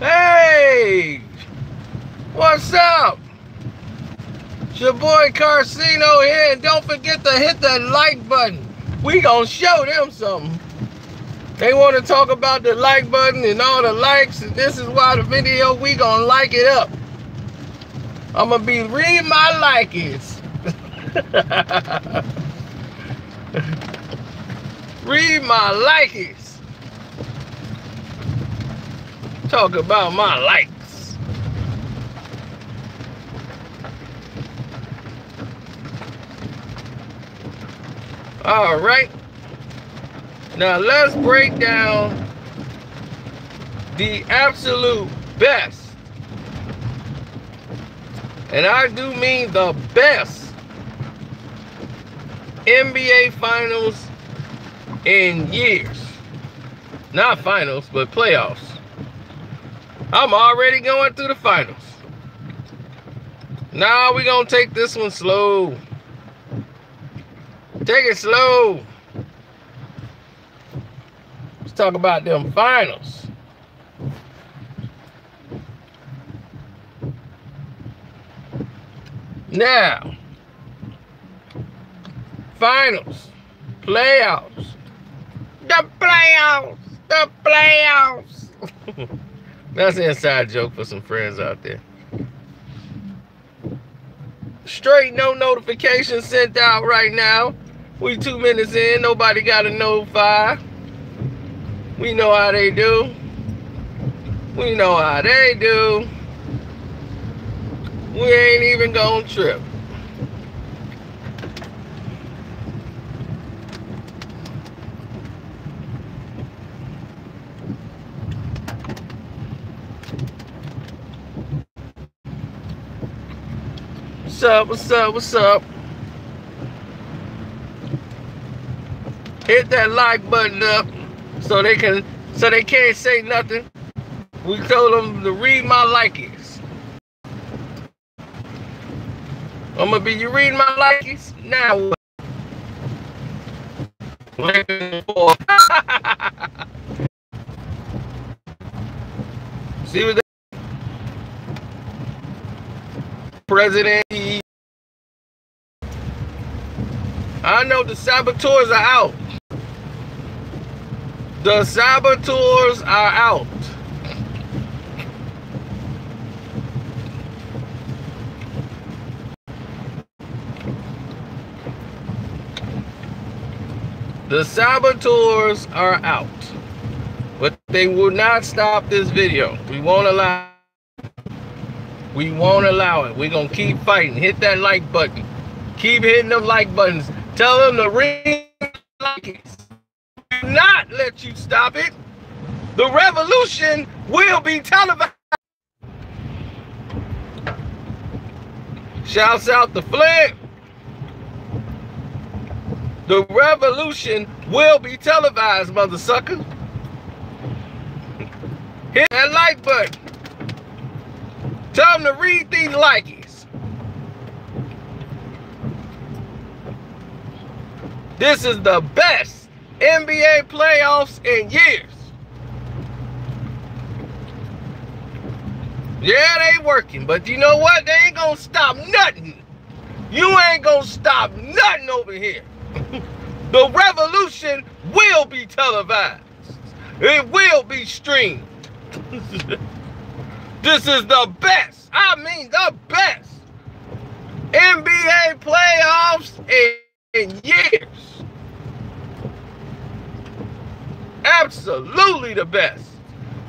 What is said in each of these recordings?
Hey, what's up? It's your boy Karceno here, and don't forget to hit that like button. We gonna show them something. They want to talk about the like button and all the likes, and this is why the video, we gonna like it up. I'm gonna be reading my likes. Read my likes. Talk about my likes. All right. Now let's break down the absolute best. And I do mean the best NBA finals in years. Not finals, but playoffs. I'm already going through the finals. Now we're going to take this one slow. Take it slow. Let's talk about them finals. Now, finals, playoffs, the playoffs, the playoffs. That's an inside joke for some friends out there. Straight no notification sent out right now. We 2 minutes in, nobody got to notify. We know how they do. We know how they do. We ain't even gonna trip. What's up, what's up, what's up? Hit that like button up so they can't say nothing. We told them to read my likes. I'm gonna be, you reading my likes? Now what? See what the president. I know the saboteurs are out. The saboteurs are out. The saboteurs are out. But they will not stop this video. We won't allow it. We won't allow it. We're going to keep fighting. Hit that like button. Keep hitting them like buttons. Tell them to ring likes. Do not let you stop it. The revolution will be televised. Shouts out to Flint. The revolution will be televised, mother sucker. Hit that like button. Tell them to read these likes. This is the best NBA playoffs in years. Yeah, they working, but you know what? They ain't gonna stop nothing. You ain't gonna stop nothing over here. The revolution will be televised. It will be streamed. This is the best. I mean the best NBA playoffs in years. Absolutely the best.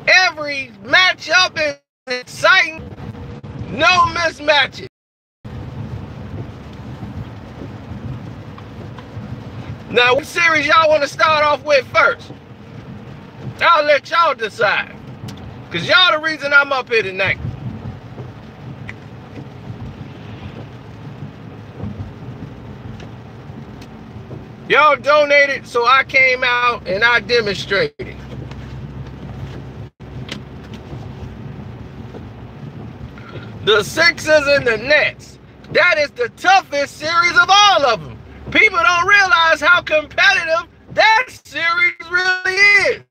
Every matchup is exciting. No mismatches. Now, what series y'all want to start off with first? I'll let y'all decide. Because y'all the reason I'm up here tonight. Y'all donated, so I came out and I demonstrated. The Sixers and the Nets. That is the toughest series of all of them. People don't realize how competitive that series really is.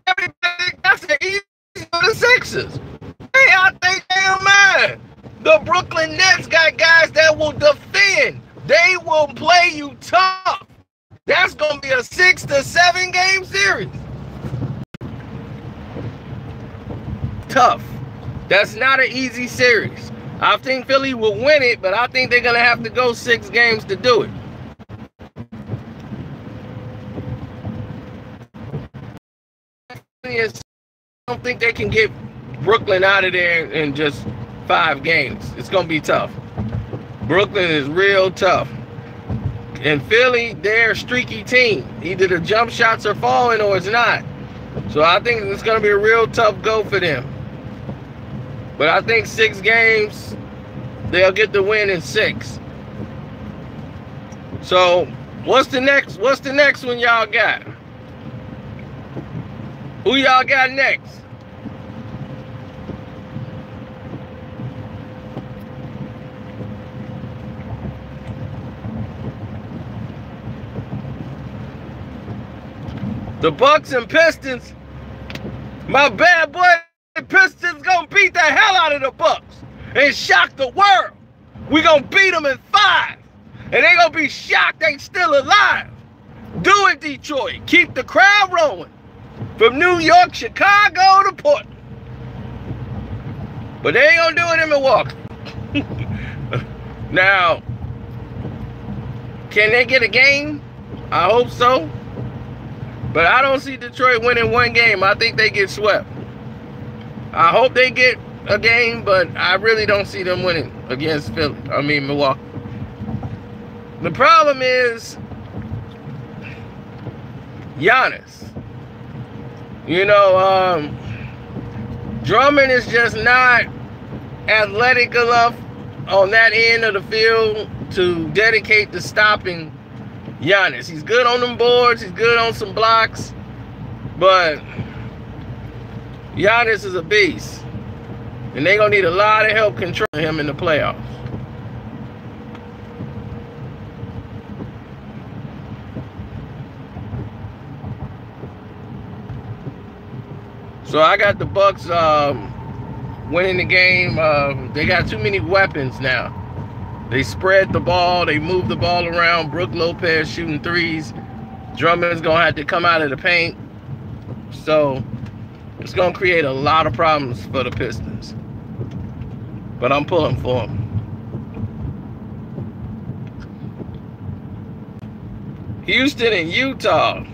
Everybody, that's the easy for the Sixers. Sixers. Hey, I think they're mine. The Brooklyn Nets got guys that will defend. They will play you tough. That's going to be a 6 to 7 game series. Tough. That's not an easy series. I think Philly will win it, but I think they're going to have to go 6 games to do it. I don't think they can get Brooklyn out of there in just 5 games. It's going to be tough. Brooklyn is real tough. And Philly, they're a streaky team. Either the jump shots are falling or it's not. So I think it's going to be a real tough go for them. But I think 6 games, they'll get the win in 6. So what's the next one y'all got? Who y'all got next? The Bucks and Pistons. My bad boy Pistons gonna beat the hell out of the Bucks and shock the world. We gonna beat them in 5. And they gonna be shocked they still alive. Do it, Detroit. Keep the crowd rolling. From New York, Chicago to Portland. But they ain't gonna do it in Milwaukee. Now, can they get a game? I hope so. But I don't see Detroit winning 1 game. I think they get swept. I hope they get a game, but I really don't see them winning against Milwaukee. The problem is Giannis. You know, Drummond is just not athletic enough on that end of the field to dedicate to stopping Giannis. He's good on them boards. He's good on some blocks. But Giannis is a beast. And they're going to need a lot of help controlling him in the playoffs. So I got the Bucks winning the game. They got too many weapons now. They spread the ball. They move the ball around. Brook Lopez shooting threes. Drummond's going to have to come out of the paint. So it's going to create a lot of problems for the Pistons. But I'm pulling for them. Houston and Utah.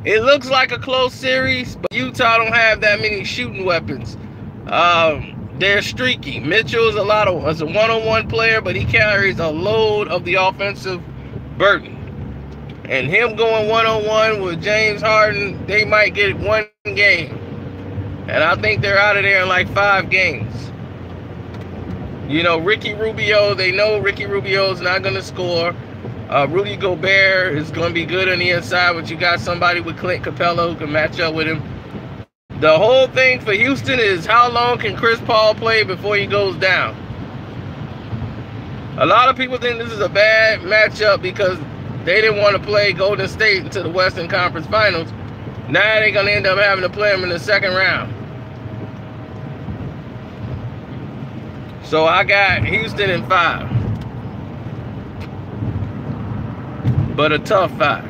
It looks like a close series, but Utah don't have that many shooting weapons. They're streaky. Mitchell is a one-on-one player, but he carries a load of the offensive burden. And him going one-on-one with James Harden, they might get 1 game. And I think they're out of there in like 5 games. You know, Ricky Rubio, they know Ricky Rubio's not going to score. Rudy Gobert is going to be good on the inside, but you got somebody with Clint Capella who can match up with him. The whole thing for Houston is how long can Chris Paul play before he goes down? A lot of people think this is a bad matchup because they didn't want to play Golden State into the Western Conference Finals. Now they're going to end up having to play them in the 2nd round. So I got Houston in 5. But a tough 5.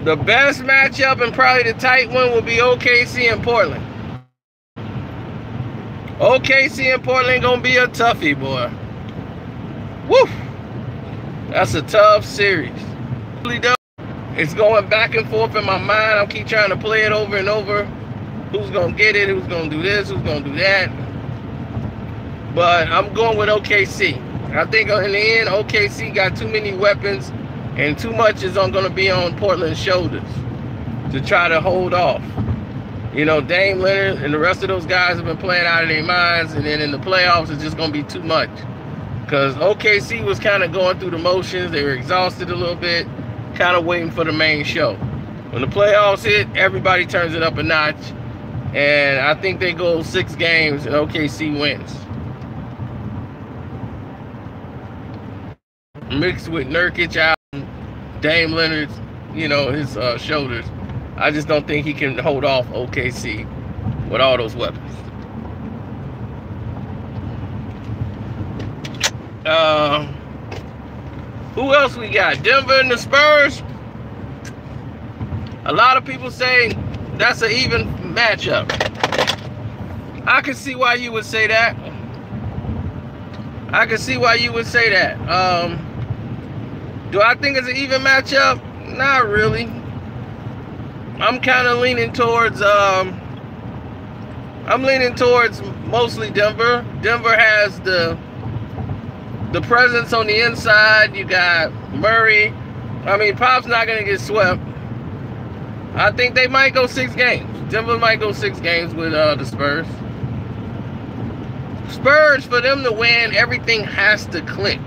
The best matchup and probably the tight one will be OKC and Portland. OKC and Portland gonna be a toughie, boy. Woo! That's a tough series. It's going back and forth in my mind. I keep trying to play it over and over. Who's gonna get it? Who's gonna do this? Who's gonna do that? But I'm going with OKC. I think in the end, OKC got too many weapons. And too much is going to be on Portland's shoulders to try to hold off. You know, Dame Leonard and the rest of those guys have been playing out of their minds. And then in the playoffs, it's just going to be too much. Because OKC was kind of going through the motions. They were exhausted a little bit, kind of waiting for the main show. When the playoffs hit, everybody turns it up a notch. And I think they go 6 games and OKC wins. Mixed with Nurkic out. Dame Leonard's, you know, his shoulders. I just don't think he can hold off OKC with all those weapons. Who else we got? Denver and the Spurs. A lot of people say that's an even matchup. I can see why you would say that. I can see why you would say that. Do I think it's an even matchup? Not really. I'm kind of leaning towards mostly Denver. Denver has the presence on the inside. You got Murray. I mean, Pop's not gonna get swept. I think they might go 6 games. Denver might go 6 games with the Spurs. Spurs, for them to win, everything has to click.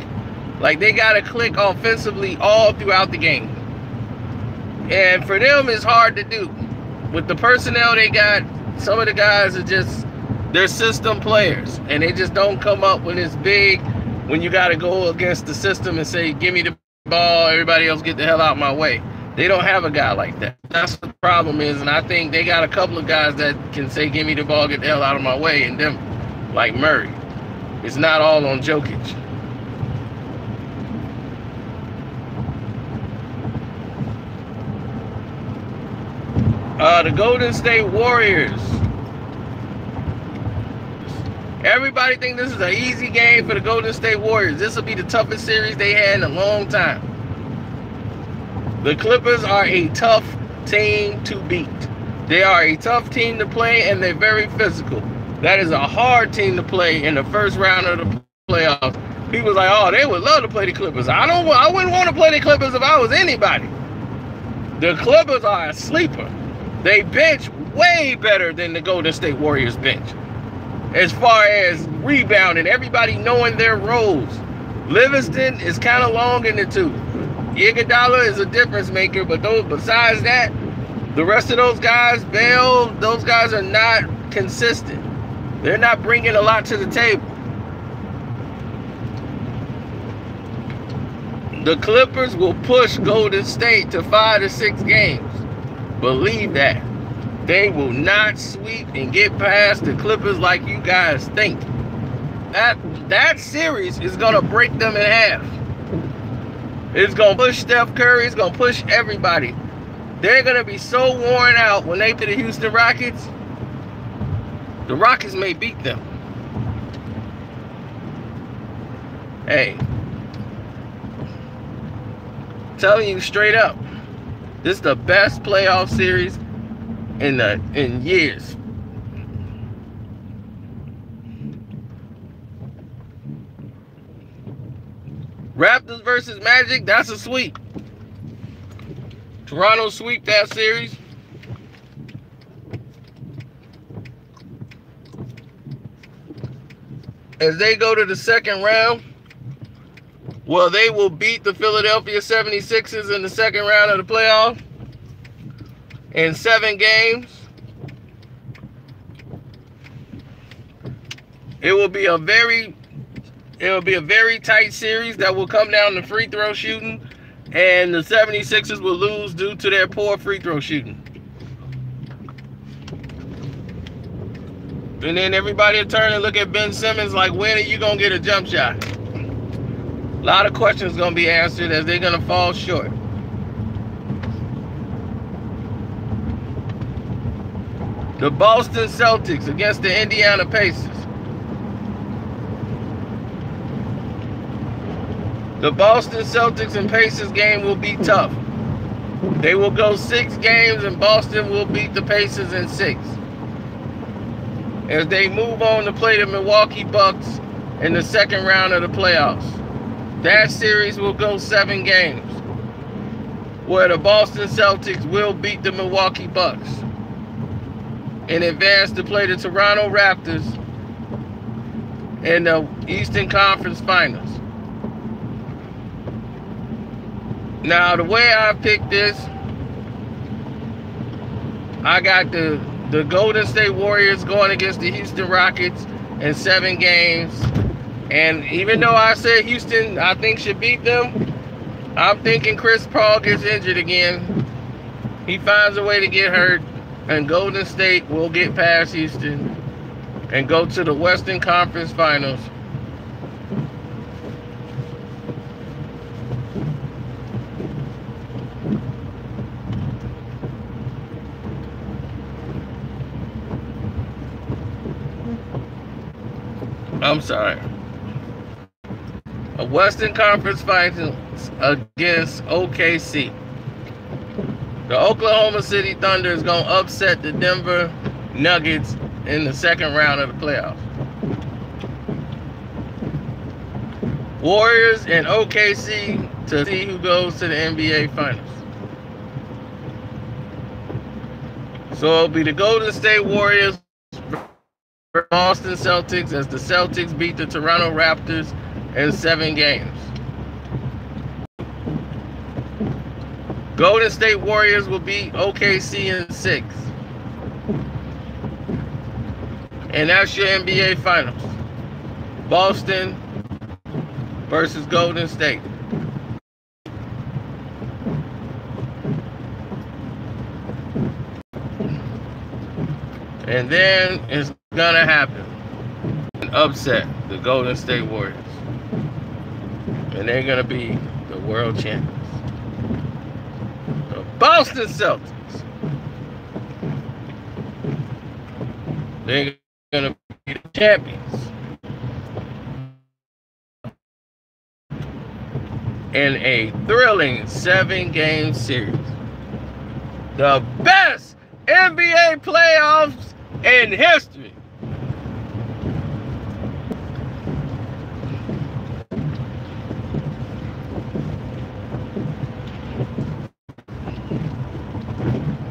Like, they got to click offensively all throughout the game. And for them, it's hard to do. With the personnel they got, some of the guys are just, they're system players. And they just don't come up when it's big, when you got to go against the system and say, give me the ball, everybody else get the hell out my way. They don't have a guy like that. That's what the problem is. And I think they got a couple of guys that can say, give me the ball, get the hell out of my way. And them, like Murray. It's not all on Jokic. The Golden State Warriors. Everybody think this is an easy game for the Golden State Warriors. This will be the toughest series they had in a long time. The Clippers are a tough team to beat. They are a tough team to play, and they're very physical. That is a hard team to play in the first round of the playoffs. People like, oh, they would love to play the Clippers. I wouldn't want to play the Clippers if I was anybody. The Clippers are a sleeper. They bench way better than the Golden State Warriors bench. As far as rebounding, everybody knowing their roles. Livingston is kind of long in the tooth. Iguodala is a difference maker, but besides that, the rest of those guys, Bell, those guys are not consistent. They're not bringing a lot to the table. The Clippers will push Golden State to 5 to 6 games. Believe that. They will not sweep and get past the Clippers like you guys think. That series is going to break them in half. It's going to push Steph Curry. It's going to push everybody. They're going to be so worn out when they play the Houston Rockets. The Rockets may beat them. Hey. Telling you straight up. This is the best playoff series in years. Raptors versus Magic, that's a sweep. Toronto sweep that series. As they go to the second round, well, they will beat the Philadelphia 76ers in the second round of the playoffs in 7 games. It will be a very tight series that will come down to free throw shooting, and the 76ers will lose due to their poor free throw shooting. And then everybody will turn and look at Ben Simmons like, when are you going to get a jump shot? A lot of questions going to be answered as they're going to fall short. The Boston Celtics against the Indiana Pacers. The Boston Celtics and Pacers game will be tough. They will go 6 games and Boston will beat the Pacers in 6. As they move on to play the Milwaukee Bucks in the second round of the playoffs. That series will go 7 games, where the Boston Celtics will beat the Milwaukee Bucks and advance to play the Toronto Raptors in the Eastern Conference Finals. Now, the way I picked this, I got the Golden State Warriors going against the Houston Rockets in 7 games. And even though I said Houston, I think should beat them, I'm thinking Chris Paul gets injured again. he finds a way to get hurt, and Golden State will get past Houston and go to the Western Conference Finals. I'm sorry. A Western Conference Finals against OKC. The Oklahoma City Thunder is going to upset the Denver Nuggets in the second round of the playoffs. Warriors and OKC to see who goes to the NBA Finals. So it'll be the Golden State Warriors versus Boston Celtics as the Celtics beat the Toronto Raptors in 7 games. Golden State Warriors will beat OKC in 6. And that's your NBA Finals. Boston versus Golden State. And then it's gonna happen. An upset, the Golden State Warriors. And they're gonna be the world champions. The Boston Celtics. They're gonna be the champions. In a thrilling 7-game series. The best NBA playoffs in history.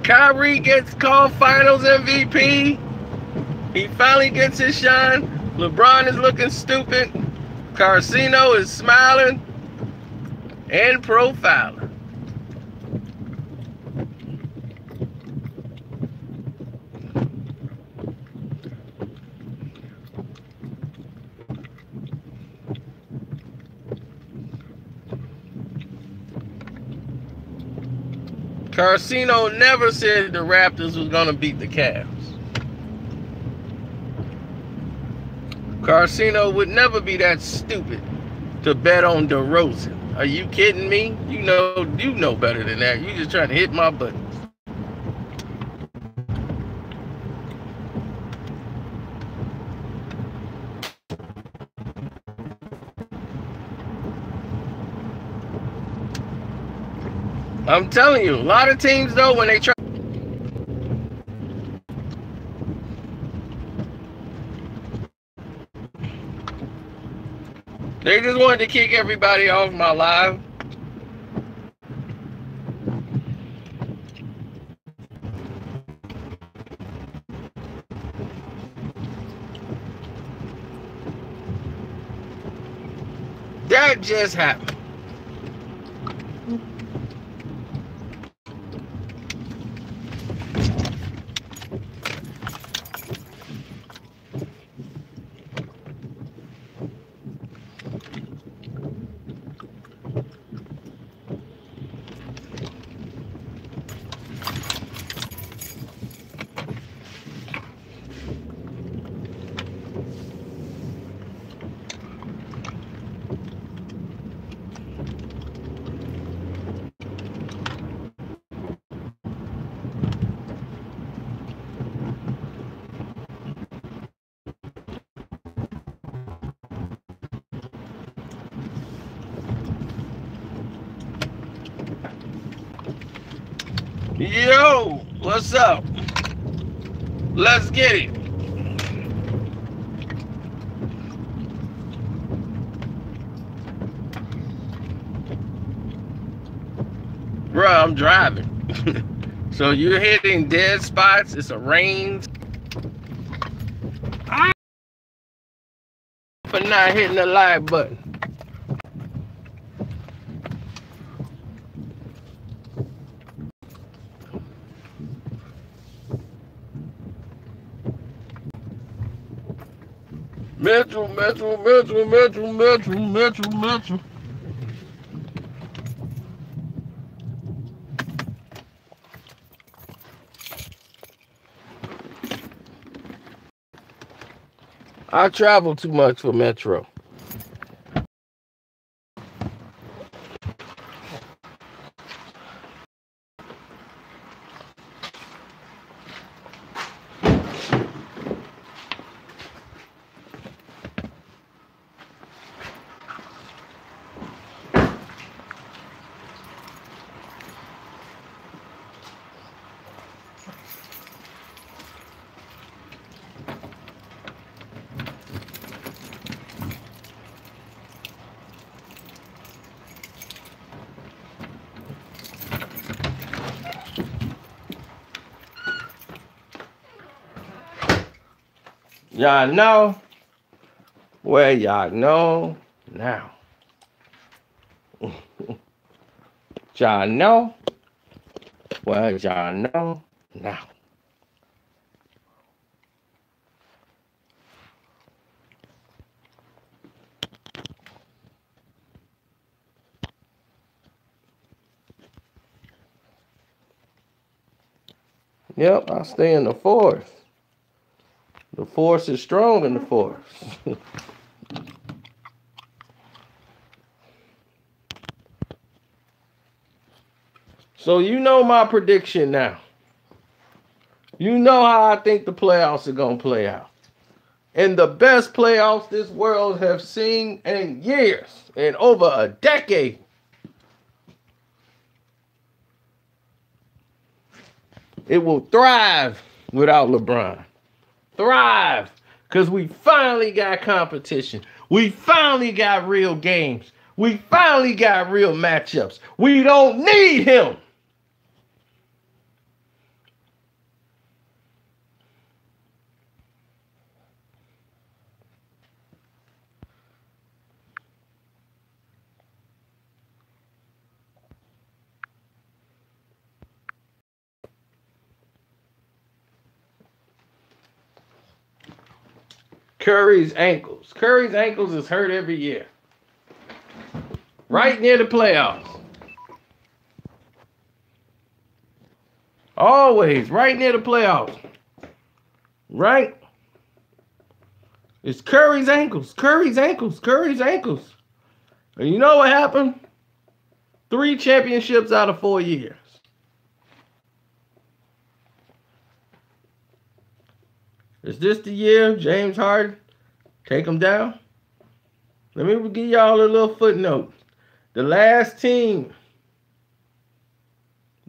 Kyrie gets called Finals MVP. He finally gets his shine. LeBron is looking stupid. Karceno is smiling and profiling. Karceno never said the Raptors was going to beat the Cavs. Karceno would never be that stupid to bet on DeRozan. Are you kidding me? You know better than that. You just trying to hit my buttons. I'm telling you, a lot of teams though, when they try, they just wanted to kick everybody off my live. That just happened. Yo, what's up? Let's get it. Bro, I'm driving. So you're hitting dead spots. It's a range. For not hitting the like button. Metro. I travel too much for Metro. Y'all know where y'all know now. Y'all know where y'all know now. Yep, I stay in the force. The force is strong in the force. So you know my prediction now. You know how I think the playoffs are going to play out. And the best playoffs this world have seen in years, in over a decade. It will thrive without LeBron. Thrive. Because we finally got competition. We finally got real games. We finally got real matchups. We don't need him. Curry's ankles. Curry's ankles is hurt every year. Right near the playoffs. Always right near the playoffs. Right? It's Curry's ankles. Curry's ankles. Curry's ankles. And you know what happened? 3 championships out of 4 years. Is this the year James Harden take him down? Let me give y'all a little footnote. The last team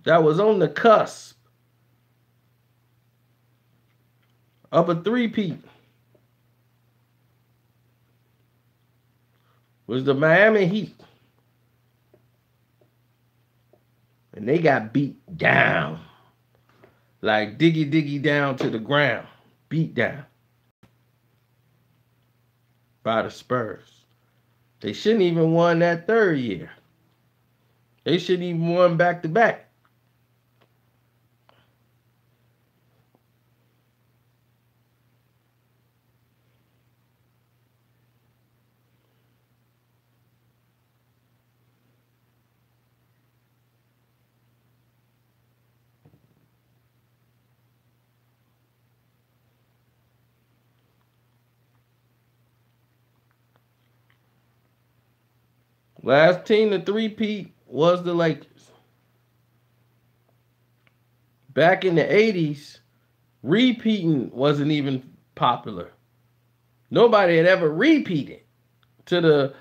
that was on the cusp of a three-peat was the Miami Heat. And they got beat down. Like diggy down to the ground. Beat down by the Spurs. They shouldn't even won that 3rd year. They shouldn't even won back-to-back. Last team to three-peat was the Lakers. Back in the 80s, repeating wasn't even popular. Nobody had ever repeated. To the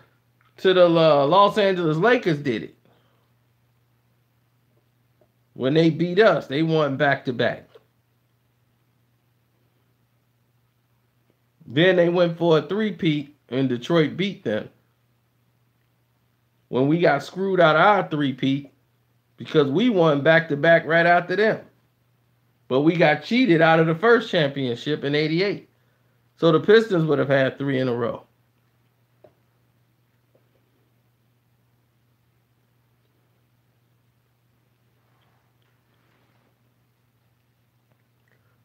Los Angeles Lakers did it. When they beat us, they won back-to-back. Then they went for a three-peat and Detroit beat them. When we got screwed out of our three-peat because we won back-to-back right after them. But we got cheated out of the first championship in 88. So the Pistons would have had 3 in a row.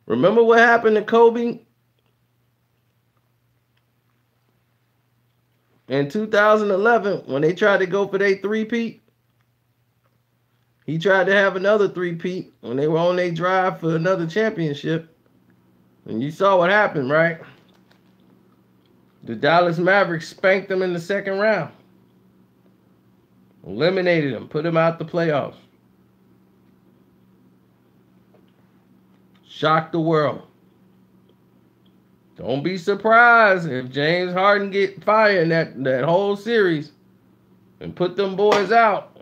Remember what happened to Kobe in 2011 when they tried to go for their three-peat? He tried to have another three-peat when they were on their drive for another championship. And you saw what happened, right? The Dallas Mavericks spanked them in the second round. Eliminated them, put them out the playoffs. Shocked the world. Don't be surprised if James Harden get fired in that whole series and put them boys out.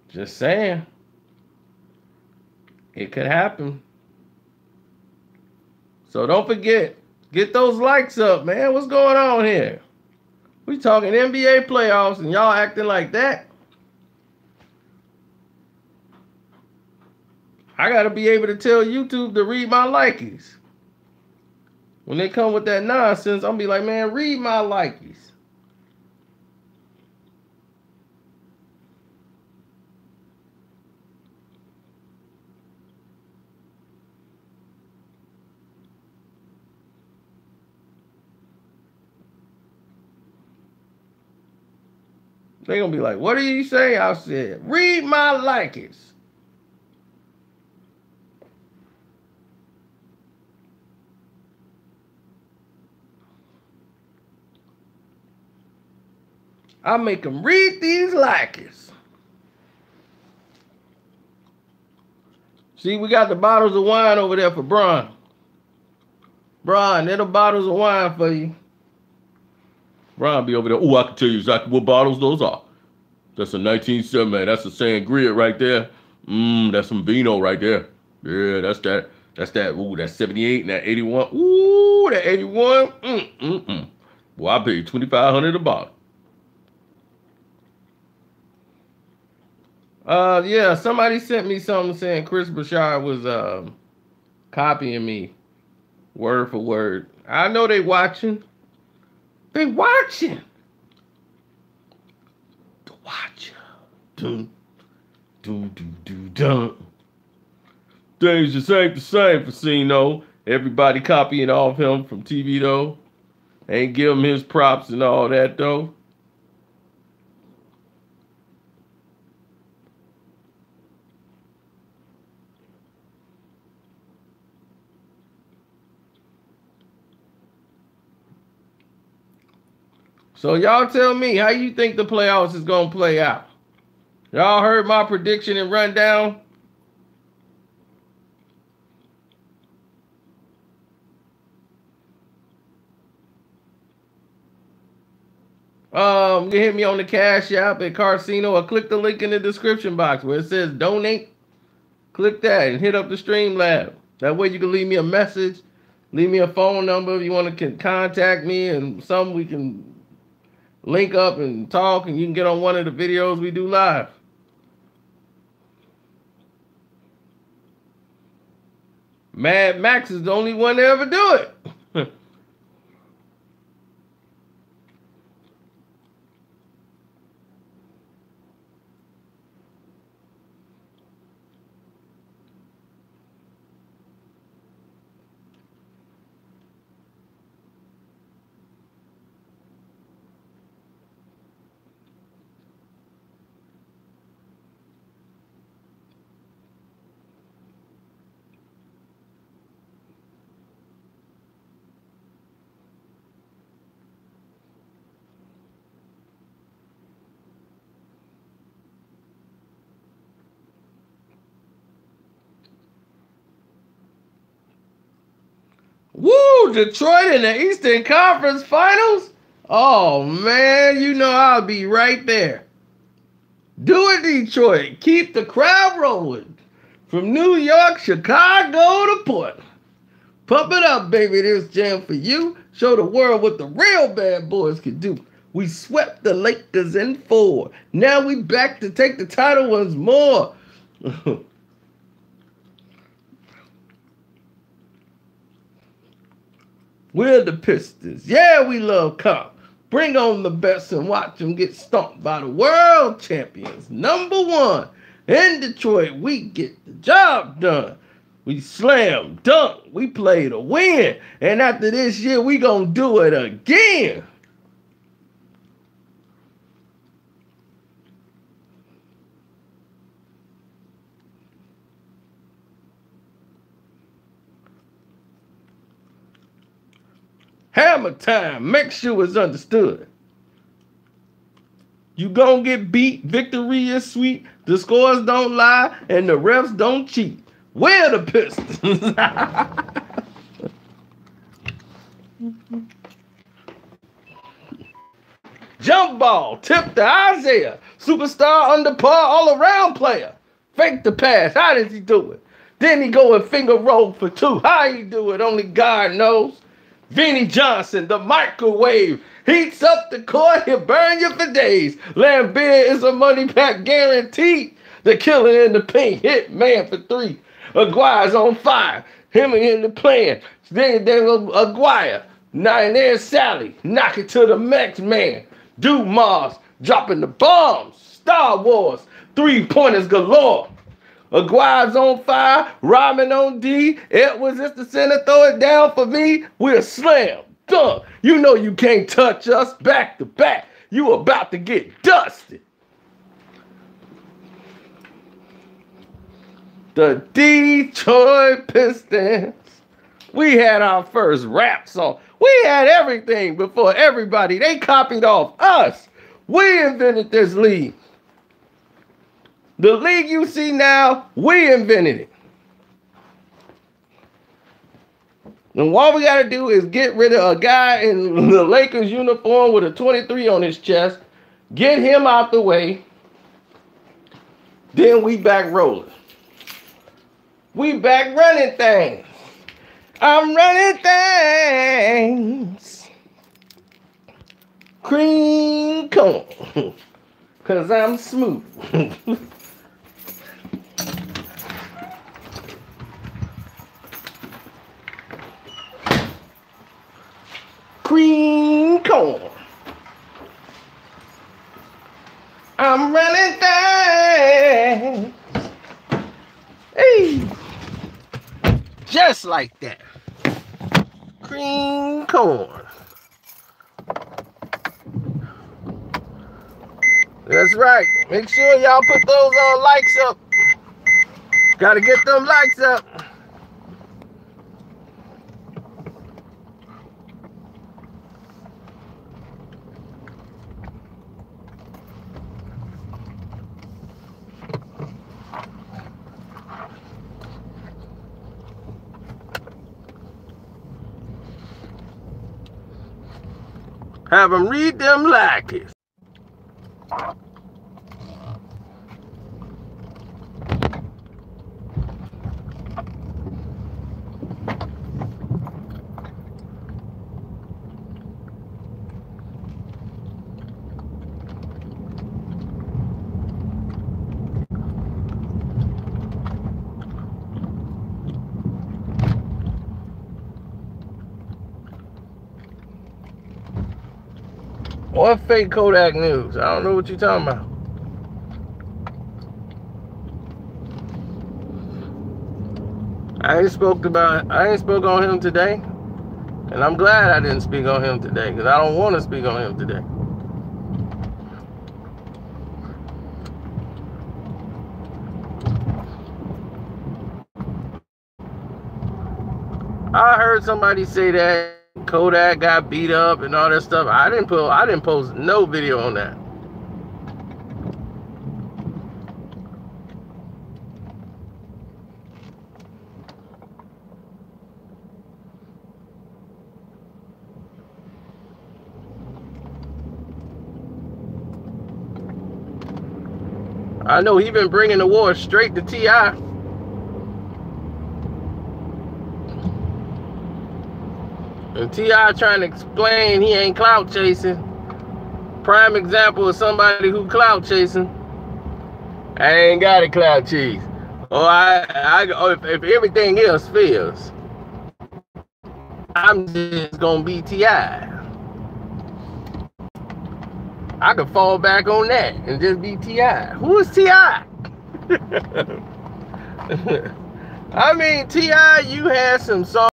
Just saying. It could happen. So don't forget, get those likes up, man. What's going on here? We talking NBA playoffs and y'all acting like that. I got to be able to tell YouTube to read my likies. When they come with that nonsense, I'm be like, man, read my likies. They're going to be like, what do you say? I said, read my likies. I make them read these likies. See, we got the bottles of wine over there for Bron. Bron, they're the bottles of wine for you. Bron be over there. Oh, I can tell you exactly what bottles those are. That's a 1970, man. That's a sangria right there. That's some vino right there. Yeah, that's that. Ooh, that's 78 and that 81. Ooh, that 81. Well, I paid $2,500 a bottle. Yeah, somebody sent me something saying Chris Bouchard was copying me word for word. I know they watching. They watching. The watcher. Dun, dun, dun, dun, dun. Things just ain't the same for Cino. Everybody copying off him from TV though. Ain't give him his props and all that though. So y'all tell me, how you think the playoffs is going to play out? Y'all heard my prediction and rundown? You hit me on the Cash App at Karceno or click the link in the description box where it says donate. Click that and hit up the Streamlab. That way you can leave me a message, leave me a phone number if you want to contact me, and we can link up and talk, and you can get on one of the videos we do live. Mad Max is the only one to ever do it. Woo! Detroit in the Eastern Conference Finals? Oh, man, you know I'll be right there. Do it, Detroit. Keep the crowd rolling. From New York, Chicago to Portland. Pump it up, baby. This jam for you. Show the world what the real bad boys can do. We swept the Lakers in 4. Now we back to take the title once more. We're the Pistons. Yeah, we love comp. Bring on the best and watch them get stomped by the world champions. #1 in Detroit. We get the job done. We slam dunk. We play to win. And after this year, we gonna do it again. Hammer time. Make sure it's understood. You gonna get beat. Victory is sweet. The scores don't lie, and the refs don't cheat. We're the Pistons. Jump ball, tip to Isaiah. Superstar under par, all around player. Fake the pass. How does he do it? Then he go and finger roll for two. How he do it? Only God knows. Vinnie Johnson, the microwave. Heats up the court, he'll burn you for days. Lambeer is a money back guaranteed. The killer in the paint, hit man for three. Aguirre's on fire. Him in the plan. Then there's Aguirre. Now and there's Sally. Knock it to the next man. Dumas dropping the bombs. Star Wars. 3-pointers galore. Aguirre's on fire. Robin on D. Edwards is the center. Throw it down for me. We're slam. Dunk. You know you can't touch us. Back to back. You about to get dusted. The Detroit Pistons. We had our first rap song. We had everything before everybody. They copied off us. We invented this league. The league you see now, we invented it. And all we got to do is get rid of a guy in the Lakers uniform with a 23 on his chest, get him out the way, then we back rolling. We back running things. I'm running things. Cream cone. Cause I'm smooth. Cream cone. I'm running things. Hey. Just like that. Cream corn. That's right. Make sure y'all put those likes up. Gotta get them likes up. Have them read them like it. What fake Kodak news? I don't know what you're talking about. I ain't spoke on him today. And I'm glad I didn't speak on him today, because I don't want to speak on him today. I heard somebody say that Kodak got beat up and all that stuff. I didn't post no video on that. I know he been bringing the war straight to T.I. And T.I. trying to explain he ain't clout chasing. Prime example of somebody who clout chasing. I ain't got a clout chase. Or if everything else fails, I'm just gonna be T.I. I could fall back on that and just be T.I. Who is T.I.? I mean, T.I., you had some songs.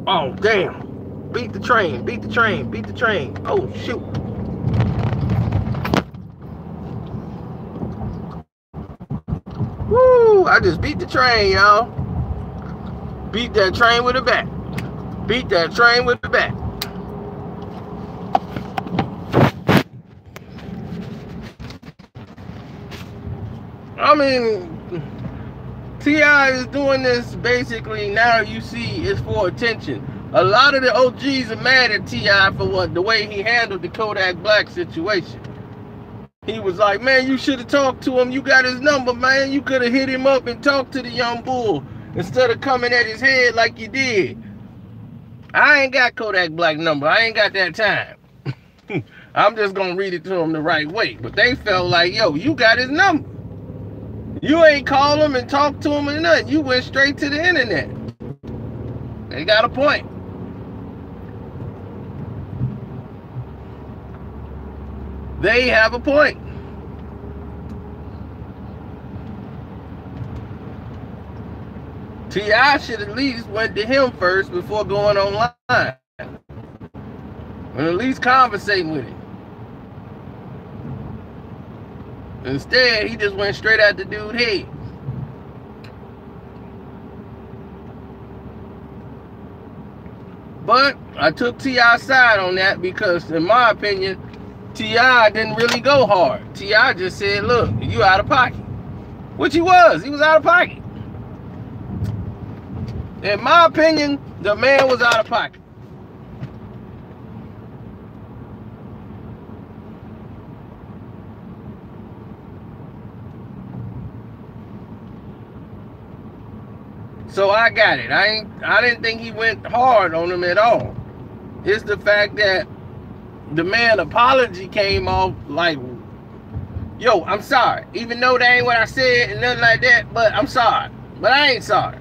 Oh, damn. Beat the train, beat the train, beat the train. Oh, shoot. Woo, I just beat the train, y'all. Beat that train with a bat. Beat that train with the bat. I mean, T.I. is doing this basically now, you see, it's for attention. A lot of the OGs are mad at T.I. for the way he handled the Kodak Black situation. He was like, man, you should have talked to him. You got his number, man. You could have hit him up and talked to the young bull instead of coming at his head like you did. I ain't got Kodak Black number. I ain't got that time. I'm just going to read it to him the right way. But they felt like, yo, you got his number. You ain't call him and talk to him or nothing. You went straight to the internet. They got a point. They have a point. T.I. should at least went to him first before going online. And at least conversating with him. Instead, he just went straight at the dude's head. But I took T.I.'s side on that because, in my opinion, T.I. didn't really go hard. T.I. just said, look, you out of pocket. Which he was. He was out of pocket. In my opinion, the man was out of pocket. So I got it. I didn't think he went hard on him at all. It's the fact that the man apology came off like, yo, I'm sorry. Even though that ain't what I said and nothing like that, but I'm sorry. But I ain't sorry.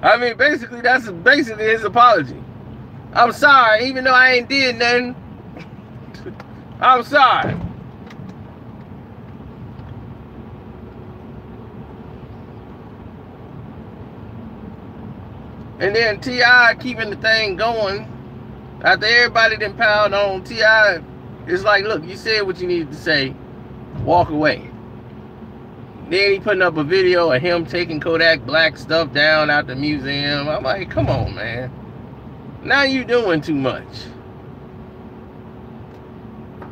I mean, basically, that's basically his apology. I'm sorry, even though I ain't did nothing. I'm sorry. And then T.I. keeping the thing going. After everybody done piled on, T.I. is like, look, you said what you needed to say. Walk away. Then he putting up a video of him taking Kodak Black stuff down out the museum. I'm like, come on, man. Now you doing too much.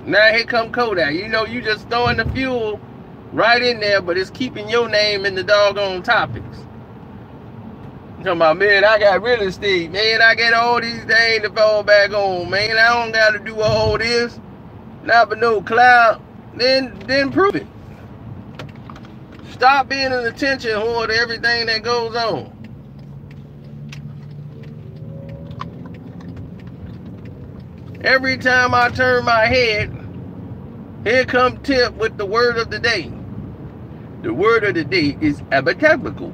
Now here come Kodak. You know, you just throwing the fuel right in there, but it's keeping your name in the doggone topics. Talking about, man, I got real estate, man, I got all these things to fall back on, man, I don't got to do all this, not but no cloud. Then prove it. Stop being an attention whore to everything that goes on. Every time I turn my head, here come Tip with the word of the day. The word of the day is abracadabra.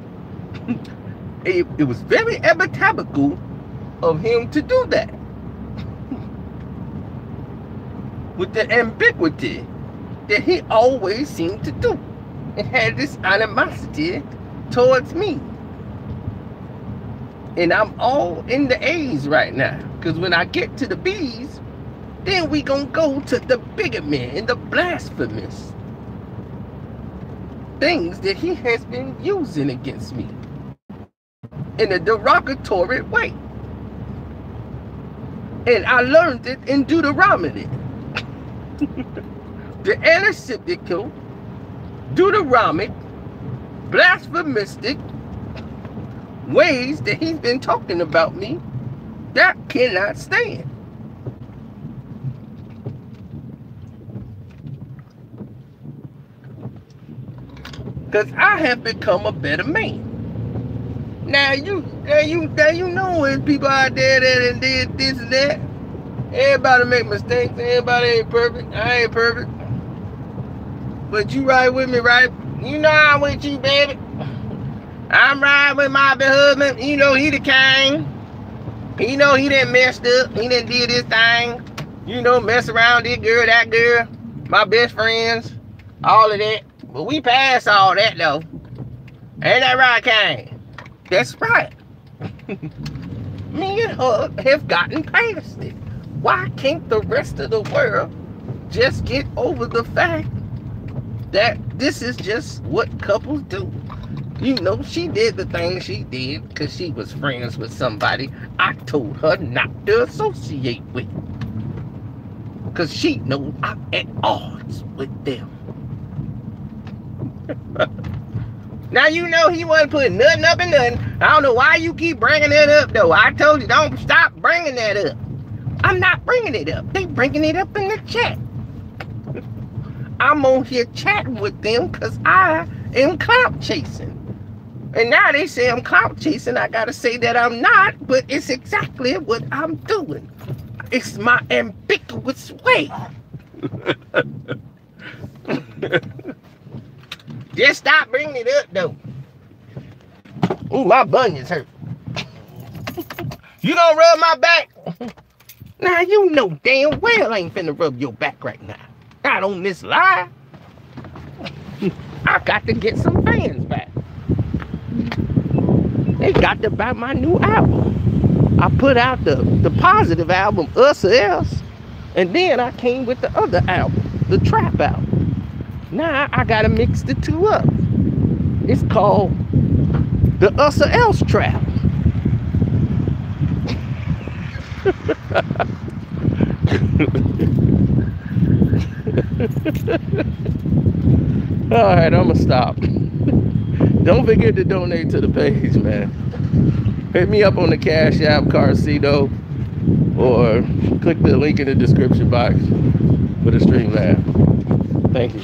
It was very abracadabra of him to do that. With the ambiguity that he always seemed to do. And had this animosity towards me. And I'm all in the A's right now. Because when I get to the B's, then we gonna go to the bigamy and the blasphemous things that he has been using against me. In a derogatory way. And I learned it in Deuteronomy. The antiseptical, Deuteronomic, blasphemistic ways that he's been talking about me, that cannot stand. Because I have become a better man. Now you know there's people out there that did this and that. Everybody make mistakes. Everybody ain't perfect. I ain't perfect. But you ride with me, right? You know I'm with you, baby. I'm riding with my husband. You know he the king. You know he done messed up. He done did this thing. You know, mess around this girl, that girl. My best friends. All of that. But we passed all that, though. Ain't that right, King? That's right. Me and her have gotten past it. Why can't the rest of the world just get over the fact that this is just what couples do? You know, she did the thing she did because she was friends with somebody I told her not to associate with. Because she knows I'm at odds with them. Now, you know he wasn't putting nothing up and nothing. I don't know why you keep bringing that up, though. I told you, don't stop bringing that up. I'm not bringing it up. They bringing it up in the chat. I'm on here chatting with them because I am clout chasing. And now they say I'm clout chasing. I got to say that I'm not, but it's exactly what I'm doing. It's my ambiguous way. Just stop bringing it up, though. Ooh, my bunions hurt. You gonna rub my back? Now, you know damn well I ain't finna rub your back right now. Not on this live. I got to get some fans back. They got to buy my new album. I put out the positive album, Us or Else, and then I came with the other album, the trap album. Now I gotta mix the two up. It's called the Us or Else Trap. Alright, I'm gonna stop. Don't forget to donate to the page, man. Hit me up on the Cash App, Karceno, or click the link in the description box for the Streamlab. Thank you.